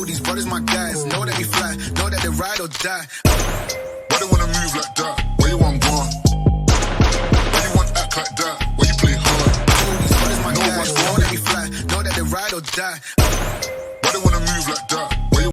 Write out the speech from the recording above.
These brothers my guys, know that they fly, know that they ride or die. Why they wanna move like that? Where you want gone? Why you want act like that? Where you play hard? These brothers my guys, know that they fly, know that they ride or die. Why they wanna move like that?